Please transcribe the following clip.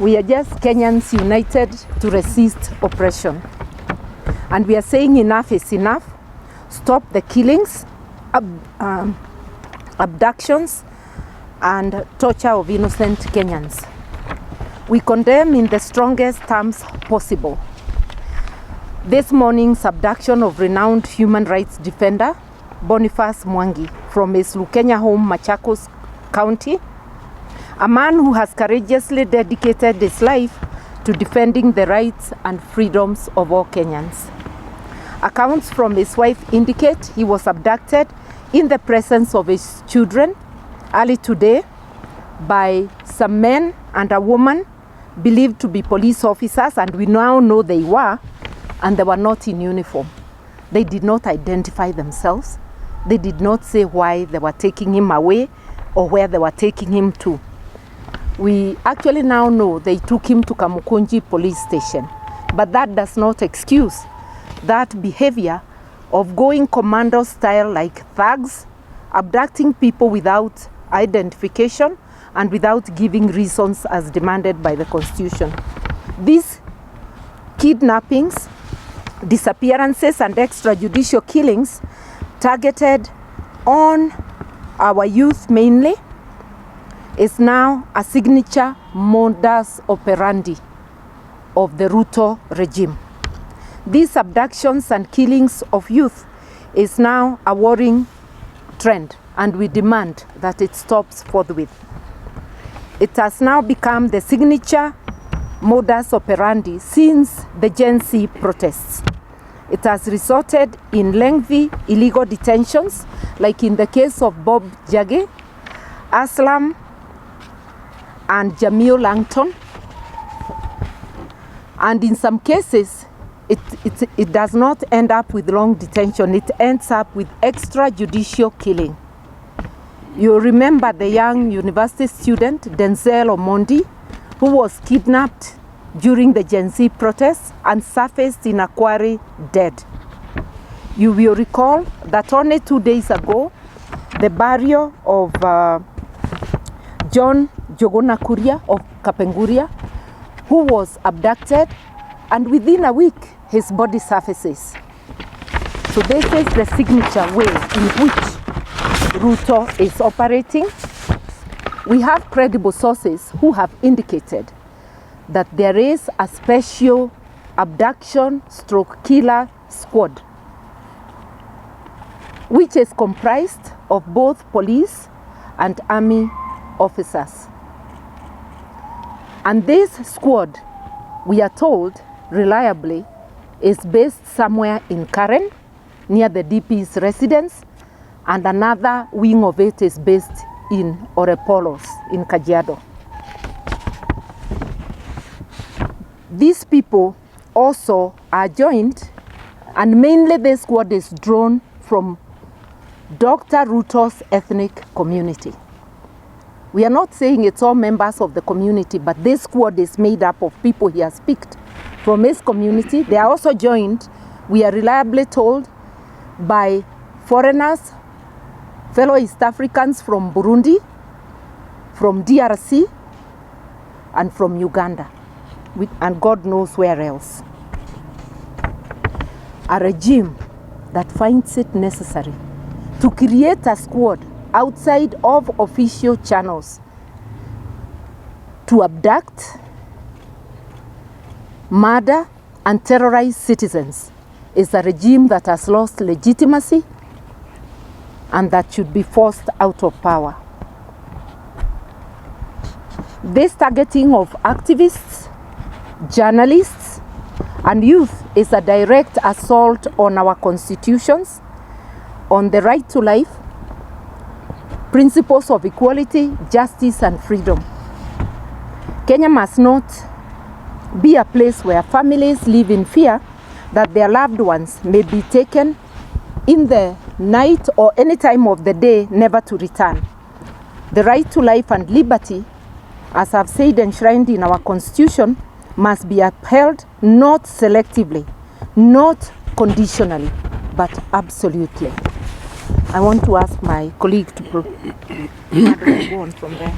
We are just Kenyans united to resist oppression. And we are saying enough is enough. Stop the killings, abductions, and torture of innocent Kenyans. We condemn in the strongest terms possible this morning's abduction of renowned human rights defender Boniface Mwangi from his Lukenya home, Machakos County, a man who has courageously dedicated his life to defending the rights and freedoms of all Kenyans. Accounts from his wife indicate he was abducted in the presence of his children early today by some men and a woman believed to be police officers, and we now know they were, and they were not in uniform. They did not identify themselves. They did not say why they were taking him away or where they were taking him to. We actually now know they took him to Kamukunji police station, but that does not excuse that behavior of going commando style like thugs, abducting people without identification and without giving reasons as demanded by the Constitution. These kidnappings, disappearances, and extrajudicial killings targeted on our youth mainly is now a signature modus operandi of the Ruto regime. These abductions and killings of youth is now a worrying trend, and we demand that it stops forthwith. It has now become the signature modus operandi since the Gen Z protests. It has resulted in lengthy illegal detentions, like in the case of Bob Jage, Aslam, and Jamil Langton. And in some cases, it does not end up with long detention. It ends up with extrajudicial killing. You remember the young university student, Denzel Omondi, who was kidnapped during the Gen Z protests and surfaced in a quarry dead. You will recall that only 2 days ago, the burial of John Jogona Kuria of Kapenguria, who was abducted, and within a week, his body surfaces. So this is the signature way in which Ruto is operating. We have credible sources who have indicated that there is a special abduction/killer squad, which is comprised of both police and army officers. And this squad, we are told reliably, is based somewhere in Karen, near the DP's residence, and another wing of it is based in Orepolos, in Kajiado. These people also are joined, and mainly this squad is drawn from Dr. Ruto's ethnic community. We are not saying it's all members of the community, but this squad is made up of people he has picked from his community. They are also joined, we are reliably told, by foreigners, fellow East Africans from Burundi, from DRC, and from Uganda, and God knows where else. A regime that finds it necessary to create a squad outside of official channels to abduct, murder, and terrorize citizens is a regime that has lost legitimacy and that should be forced out of power. This targeting of activists, journalists, and youth is a direct assault on our constitutions, on the right to life, principles of equality, justice, and freedom. Kenya must not be a place where families live in fear that their loved ones may be taken in the night or any time of the day, never to return. The right to life and liberty, as I've said, enshrined in our constitution, must be upheld not selectively, not conditionally, but absolutely. I want to ask my colleague to go on from there.